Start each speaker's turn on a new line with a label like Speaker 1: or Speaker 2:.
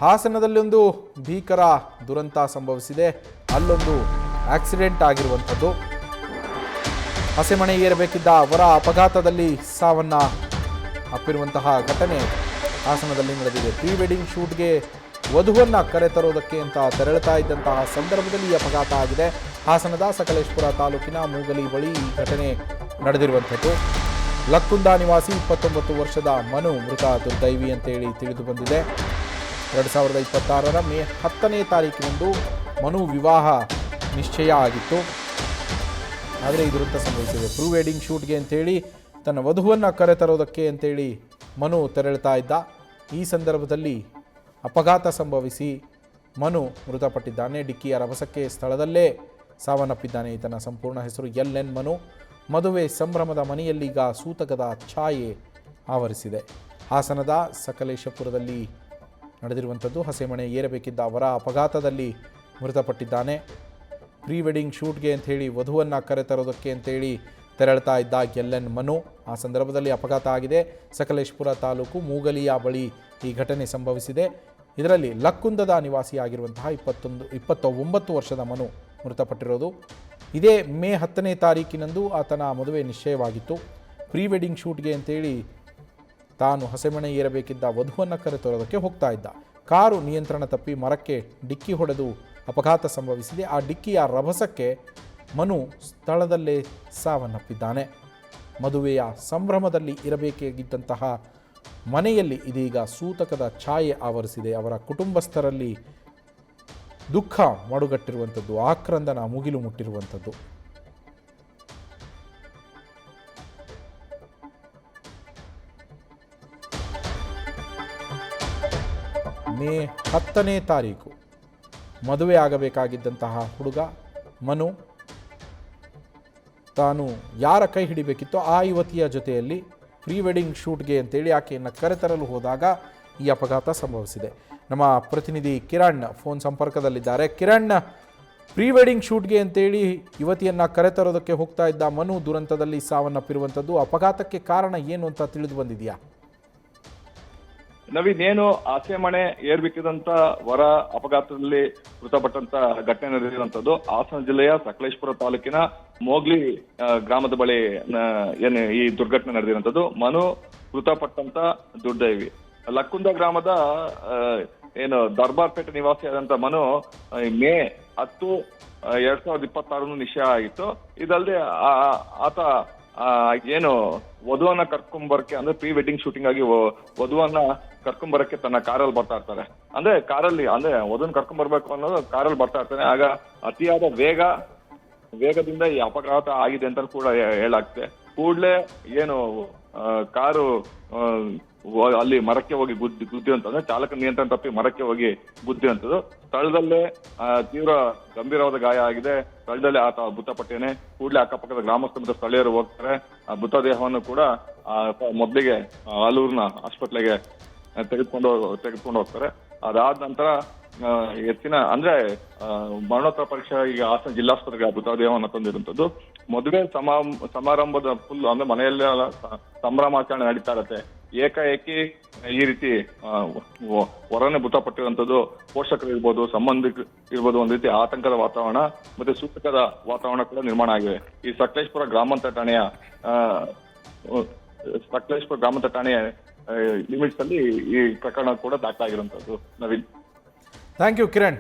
Speaker 1: ಹಾಸನದಲ್ಲೊಂದು ಭೀಕರ ದುರಂತ ಸಂಭವಿಸಿದೆ. ಅಲ್ಲೊಂದು ಆಕ್ಸಿಡೆಂಟ್ ಆಗಿರುವಂಥದ್ದು. ಹಸೆಮಣೆ ಏರಬೇಕಿದ್ದ ಅವರ ಅಪಘಾತದಲ್ಲಿ ಸಾವನ್ನ ಅಪ್ಪಿರುವಂತಹ ಘಟನೆ ಹಾಸನದಲ್ಲಿ ನಡೆದಿದೆ. ಪ್ರೀ ವೆಡ್ಡಿಂಗ್ ಶೂಟ್ಗೆ ವಧುವನ್ನು ಕರೆತರೋದಕ್ಕೆ ಅಂತ ತೆರಳುತ್ತಾ ಇದ್ದಂತಹ ಸಂದರ್ಭದಲ್ಲಿ ಈ ಅಪಘಾತ ಆಗಿದೆ. ಹಾಸನದ ಸಕಲೇಶಪುರ ತಾಲೂಕಿನ ಮೂಗಲಿ ಬಳಿ ಈ ಘಟನೆ ನಡೆದಿರುವಂಥದ್ದು. ಲಕ್ಕುಂದ ನಿವಾಸಿ 29 ವರ್ಷದ ಮನು ಮೃತ ದುರ್ದೈವಿ ಅಂತೇಳಿ ತಿಳಿದು ಬಂದಿದೆ. 2026 ಮೇ 10ನೇ ತಾರೀಕಿನಂದು ಮನು ವಿವಾಹ ನಿಶ್ಚಯ ಆಗಿತ್ತು. ಆದರೆ ಈ ದುರಂತ ಸಂಭವಿಸಿದೆ. ಪ್ರೀ ವೆಡ್ಡಿಂಗ್ ಶೂಟ್ಗೆ ಅಂತೇಳಿ ತನ್ನ ವಧುವನ್ನು ಕರೆತರೋದಕ್ಕೆ ಅಂತೇಳಿ ಮನು ತೆರಳುತ್ತಾ ಇದ್ದ. ಈ ಸಂದರ್ಭದಲ್ಲಿ ಅಪಘಾತ ಸಂಭವಿಸಿ ಮನು ಮೃತಪಟ್ಟಿದ್ದಾನೆ. ಡಿಕ್ಕಿಯ ರಭಸಕ್ಕೆ ಸ್ಥಳದಲ್ಲೇ ಸಾವನ್ನಪ್ಪಿದ್ದಾನೆ. ಈತನ ಸಂಪೂರ್ಣ ಹೆಸರು LN ಮನು. ಮದುವೆ ಸಂಭ್ರಮದ ಮನೆಯಲ್ಲೀಗ ಸೂತಕದ ಛಾಯೆ ಆವರಿಸಿದೆ. ಹಾಸನದ ಸಕಲೇಶಪುರದಲ್ಲಿ ನಡೆದಿರುವಂಥದ್ದು. ಹಸೆಮಣೆ ಏರಬೇಕಿದ್ದ ಅವರ ಅಪಘಾತದಲ್ಲಿ ಮೃತಪಟ್ಟಿದ್ದಾನೆ. ಪ್ರೀ ವೆಡ್ಡಿಂಗ್ ಶೂಟ್ಗೆ ಅಂಥೇಳಿ ವಧುವನ್ನು ಕರೆತರೋದಕ್ಕೆ ಅಂತೇಳಿ ತೆರಳುತ್ತಾ ಇದ್ದ LN ಮನು. ಆ ಸಂದರ್ಭದಲ್ಲಿ ಅಪಘಾತ ಆಗಿದೆ. ಸಕಲೇಶಪುರ ತಾಲೂಕು ಮೂಗಲಿಯ ಬಳಿ ಈ ಘಟನೆ ಸಂಭವಿಸಿದೆ. ಇದರಲ್ಲಿ ಲಕ್ಕುಂದದ ನಿವಾಸಿಯಾಗಿರುವಂತಹ 29 ವರ್ಷದ ಮನು ಮೃತಪಟ್ಟಿರೋದು. ಇದೇ ಮೇ 10ನೇ ತಾರೀಕಿನಂದು ಆತನ ಮದುವೆ ನಿಶ್ಚಯವಾಗಿತ್ತು. ಪ್ರೀ ವೆಡ್ಡಿಂಗ್ ಶೂಟ್ಗೆ ಅಂತೇಳಿ ತಾನು ಹಸೆಮಣೆ ಏರಬೇಕಿದ್ದ ವಧುವನ್ನು ಕರೆತರೋದಕ್ಕೆ ಹೋಗ್ತಾ ಇದ್ದ. ಕಾರು ನಿಯಂತ್ರಣ ತಪ್ಪಿ ಮರಕ್ಕೆ ಡಿಕ್ಕಿ ಹೊಡೆದು ಅಪಘಾತ ಸಂಭವಿಸಿದೆ. ಆ ಡಿಕ್ಕಿಯ ರಭಸಕ್ಕೆ ಮನು ಸ್ಥಳದಲ್ಲೇ ಸಾವನ್ನಪ್ಪಿದ್ದಾನೆ. ಮದುವೆಯ ಸಂಭ್ರಮದಲ್ಲಿ ಇರಬೇಕಾಗಿದ್ದಂತಹ ಮನೆಯಲ್ಲಿ ಇದೀಗ ಸೂತಕದ ಛಾಯೆ ಆವರಿಸಿದೆ. ಅವರ ಕುಟುಂಬಸ್ಥರಲ್ಲಿ ದುಃಖ ಮಡುಗಟ್ಟಿರುವಂಥದ್ದು, ಆಕ್ರಂದನ ಮುಗಿಲು ಮುಟ್ಟಿರುವಂಥದ್ದು. ಮೇ 10ನೇ ತಾರೀಕು ಮದುವೆ ಆಗಬೇಕಾಗಿದ್ದಂತಹ ಹುಡುಗ ಮನು ತಾನು ಯಾರ ಕೈ ಹಿಡಿಬೇಕಿತ್ತೋ ಆ ಯುವತಿಯ ಜೊತೆಯಲ್ಲಿ ಪ್ರೀ ವೆಡ್ಡಿಂಗ್ ಶೂಟ್ಗೆ ಅಂತೇಳಿ ಆಕೆಯನ್ನು ಕರೆತರಲು ಹೋದಾಗ ಈ ಅಪಘಾತ ಸಂಭವಿಸಿದೆ. ನಮ್ಮ ಪ್ರತಿನಿಧಿ ಕಿರಣ್ ಫೋನ್ ಸಂಪರ್ಕದಲ್ಲಿದ್ದಾರೆ. ಕಿರಣ್, ಪ್ರೀ ವೆಡ್ಡಿಂಗ್ ಶೂಟ್ಗೆ ಅಂತೇಳಿ ಯುವತಿಯನ್ನು ಕರೆತರೋದಕ್ಕೆ ಹೋಗ್ತಾ ಇದ್ದ ಮನು ದುರಂತದಲ್ಲಿ ಸಾವನ್ನಪ್ಪಿರುವಂಥದ್ದು. ಅಪಘಾತಕ್ಕೆ ಕಾರಣ ಏನು ಅಂತ ತಿಳಿದು ಬಂದಿದೆಯಾ?
Speaker 2: ನವೀನ್, ಹಸೆಮಣೆ ಏರ್ಬೇಕಿದಂತ ವರ ಅಪಘಾತದಲ್ಲಿ ಮೃತಪಟ್ಟಂತ ಘಟನೆ ನಡೆದಿರುವಂತದ್ದು ಹಾಸನ ಜಿಲ್ಲೆಯ ಸಕಲೇಶಪುರ ತಾಲೂಕಿನ ಮೋಗ್ಲಿ ಗ್ರಾಮದ ಬಳಿ ಏನು ಈ ದುರ್ಘಟನೆ ನಡೆದಿರುವಂತದ್ದು. ಮನು ಮೃತಪಟ್ಟಂತ ದುರ್ದೈವಿ. ಲಕ್ಕುಂದ ಗ್ರಾಮದ ಏನು ದರ್ಬಾರ್ಪೇಟೆ ನಿವಾಸಿಯಾದಂತ ಮನು ಮೇ 10, 2026 ನಿಶ್ಚಯ ಆಗಿತ್ತು. ಇದಲ್ಲದೆ ಆತ ಏನು ವಧುವನ್ನ ಕರ್ಕೊಂಬರಕ್ಕೆ ಅಂದ್ರೆ ಪ್ರೀ ವೆಡ್ಡಿಂಗ್ ಶೂಟಿಂಗ್ ಆಗಿ ವಧುವನ್ನ ಕರ್ಕೊಂಬರಕ್ಕೆ ತನ್ನ ಕಾರಲ್ಲಿ ಬರ್ತಾ ಇರ್ತಾರೆ. ಅಂದ್ರೆ ಕಾರಲ್ಲಿ ಅಂದ್ರೆ ವಧುವನ್ನ ಕರ್ಕೊಂಬರ್ಬೇಕು ಅನ್ನೋದು ಕಾರಲ್ಲಿ ಬರ್ತಾ ಇರ್ತಾನೆ. ಆಗ ಅತಿಯಾದ ವೇಗದಿಂದ ಈ ಅಪಘಾತ ಆಗಿದೆ ಅಂತ ಕೂಡ ಹೇಳಾಗ್ತದೆ. ಕೂಡ್ಲೆ ಏನು ಕಾರು ಅಲ್ಲಿ ಮರಕ್ಕೆ ಹೋಗಿ ಗುದ್ದಿರುವಂತದ್ದು, ಚಾಲಕ ನಿಯಂತ್ರಣ ತಪ್ಪಿ ಮರಕ್ಕೆ ಹೋಗಿ ಗುದ್ದಿರುವಂತದ್ದು. ಸ್ಥಳದಲ್ಲೇ ತೀವ್ರ ಗಂಭೀರವಾದ ಗಾಯ ಆಗಿದೆ. ಸ್ಥಳದಲ್ಲೇ ಆತ ಮೃತಪಟ್ಟೇನೆ. ಕೂಡಲೇ ಅಕ್ಕಪಕ್ಕದ ಗ್ರಾಮಸ್ಥರು ಮತ್ತು ಸ್ಥಳೀಯರು ಹೋಗ್ತಾರೆ. ಮೃತದೇಹವನ್ನು ಕೂಡ ಮೊದಲಿಗೆ ಆಲೂರಿನ ಆಸ್ಪತ್ರೆಗೆ ತೆಗೆದುಕೊಂಡು ಹೋಗ್ತಾರೆ. ಅದಾದ ನಂತರ ಹೆಚ್ಚಿನ ಅಂದ್ರೆ ಮರಣೋತ್ತರ ಪರೀಕ್ಷೆ ಈಗ ಹಾಸನ ಜಿಲ್ಲಾಸ್ಪತ್ರೆಗೆ ಮೃತದೇಹವನ್ನು ತಂದಿರುವಂತದ್ದು. ಮದುವೆ ಸಮಾರಂಭದ ಫುಲ್ ಅಂದ್ರೆ ಮನೆಯಲ್ಲೇ ಸಂಭ್ರಮಾಚರಣೆ ನಡೀತಾ ಇರತ್ತೆ. ಏಕಾಏಕಿ ಈ ರೀತಿ ಹೊರನೆ ಮೃತಪಟ್ಟಿರುವಂತದ್ದು. ಪೋಷಕರು ಇರ್ಬೋದು, ಸಂಬಂಧಿಕರು ಇರ್ಬೋದು, ಒಂದ್ ರೀತಿ ಆತಂಕದ ವಾತಾವರಣ ಮತ್ತೆ ಸೂತಕದ ವಾತಾವರಣ ಕೂಡ ನಿರ್ಮಾಣ ಆಗಿವೆ. ಈ ಸಕಲೇಶಪುರ ಗ್ರಾಮಾಂತರ ಠಾಣೆಯ ಲಿಮಿಟ್ಸ್ ಅಲ್ಲಿ ಈ ಪ್ರಕರಣ ಕೂಡ ದಾಖಲಾಗಿರುವಂತದ್ದು. Naveen,
Speaker 1: thank you Kiran.